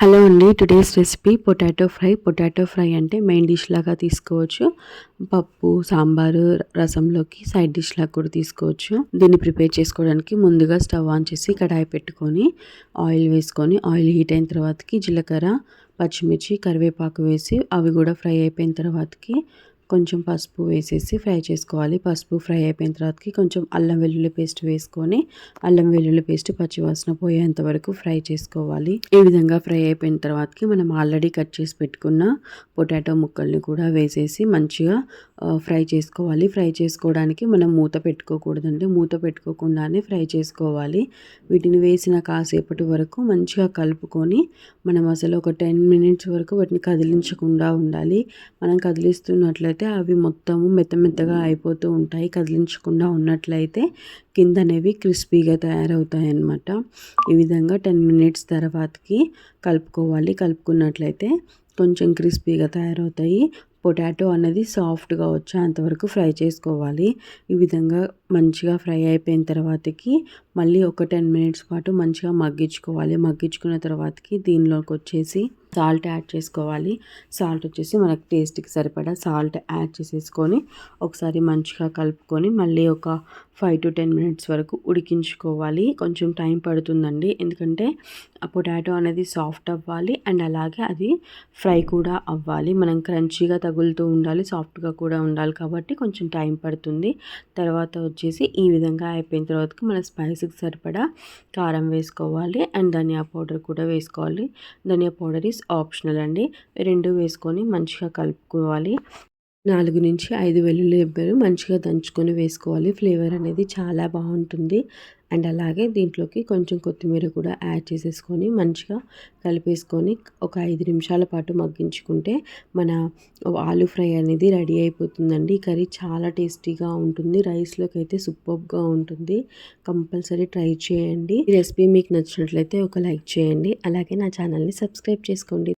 Hello అండి. Today's recipe potato fry. Potato fry అంటే main dish లాగా తీసుకోవచ్చు. పప్పు, సాంబారు, రసంలోకి సైడ్ డిష్ లాగా కూడా తీసుకోవచ్చు. దీన్ని ప్రిపేర్ చేసుకోవడానికి ముందుగా స్టవ్ ఆన్ చేసి కడాయి పెట్టుకొని ఆయిల్ వేసుకొని ఆయిల్ హీట్ అయిన తర్వాతకి జీలకర్ర, పచ్చిమిర్చి, కరివేపాకు వేసి అవి కూడా ఫ్రై అయిపోయిన తర్వాతకి కొంచెం పసుపు వేసేసి ఫ్రై చేసుకోవాలి. పసుపు ఫ్రై అయిపోయిన తర్వాతకి కొంచెం అల్లం వెల్లుల్లి పేస్ట్ వేసుకొని అల్లం వెల్లుల్లి పేస్ట్ పచ్చివాసన పోయేంత వరకు ఫ్రై చేసుకోవాలి. ఈ విధంగా ఫ్రై అయిపోయిన తర్వాతకి మనం ఆల్రెడీ కట్ చేసి పెట్టుకున్న పొటాటో ముక్కల్ని కూడా వేసేసి మంచిగా ఫ్రై చేసుకోవాలి. ఫ్రై చేసుకోవడానికి మనం మూత పెట్టుకోకూడదండి. మూత పెట్టుకోకుండానే ఫ్రై చేసుకోవాలి. వీటిని వేసిన కాసేపటి వరకు మంచిగా కలుపుకొని మనం అసలు ఒక 10 మినిట్స్ వరకు వాటిని కదిలించకుండా ఉండాలి. మనం కదిలిస్తున్నట్లయితే అవి మొత్తము మెత్తగా అయిపోతూ ఉంటాయి. కదిలించకుండా ఉన్నట్లయితే కింద అనేవి క్రిస్పీగా తయారవుతాయి అన్నమాట. ఈ విధంగా 10 మినిట్స్ తర్వాతకి కలుపుకోవాలి. కలుపుకున్నట్లయితే కొంచెం క్రిస్పీగా తయారవుతాయి. పొటాటో అనేది సాఫ్ట్గా వచ్చేంతవరకు ఫ్రై చేసుకోవాలి. ఈ విధంగా మంచిగా ఫ్రై అయిపోయిన తర్వాతకి మళ్ళీ ఒక 10 మినిట్స్ పాటు మంచిగా మగ్గించుకోవాలి. మగ్గించుకున్న తర్వాతకి దీనిలోకి వచ్చేసి సాల్ట్ యాడ్ చేసుకోవాలి. సాల్ట్ వచ్చేసి మనకు టేస్ట్కి సరిపడా సాల్ట్ యాడ్ చేసేసుకొని ఒకసారి మంచిగా కలుపుకొని మళ్ళీ ఒక 5 to 10 మినిట్స్ వరకు ఉడికించుకోవాలి. కొంచెం టైం పడుతుందండి. ఎందుకంటే ఆ పొటాటో అనేది సాఫ్ట్ అవ్వాలి అండ్ అలాగే అది ఫ్రై కూడా అవ్వాలి. మనం క్రంచీగా తగులుతూ ఉండాలి, సాఫ్ట్గా కూడా ఉండాలి కాబట్టి కొంచెం టైం పడుతుంది. తర్వాత వచ్చేసి ఈ విధంగా అయిపోయిన తర్వాతకి మన స్పైసీకి సరిపడా కారం వేసుకోవాలి అండ్ ధనియా పౌడర్ కూడా వేసుకోవాలి. ధనియా పౌడర్ ఈస్ ఆప్షనల్ అండి. రెండు వేసుకొని మంచిగా కలుపుకోవాలి. 4 నుంచి 5 వెల్లుల్లి రెబ్బలు మంచిగా దంచుకొని వేసుకోవాలి. ఫ్లేవర్ అనేది చాలా బాగుంటుంది. అండ్ అలాగే దీంట్లోకి కొంచెం కొత్తిమీర కూడా యాడ్ చేసేసుకొని మంచిగా కలిపేసుకొని ఒక 5 నిమిషాల పాటు మగ్గించుకుంటే మన ఆలు ఫ్రై అనేది రెడీ అయిపోతుందండి. ఈ కర్రీ చాలా టేస్టీగా ఉంటుంది. రైస్లోకి అయితే సూపర్గా ఉంటుంది. కంపల్సరీ ట్రై చేయండి. ఈ రెసిపీ మీకు నచ్చినట్లయితే ఒక లైక్ చేయండి. అలాగే నా ఛానల్ని సబ్స్క్రైబ్ చేసుకోండి.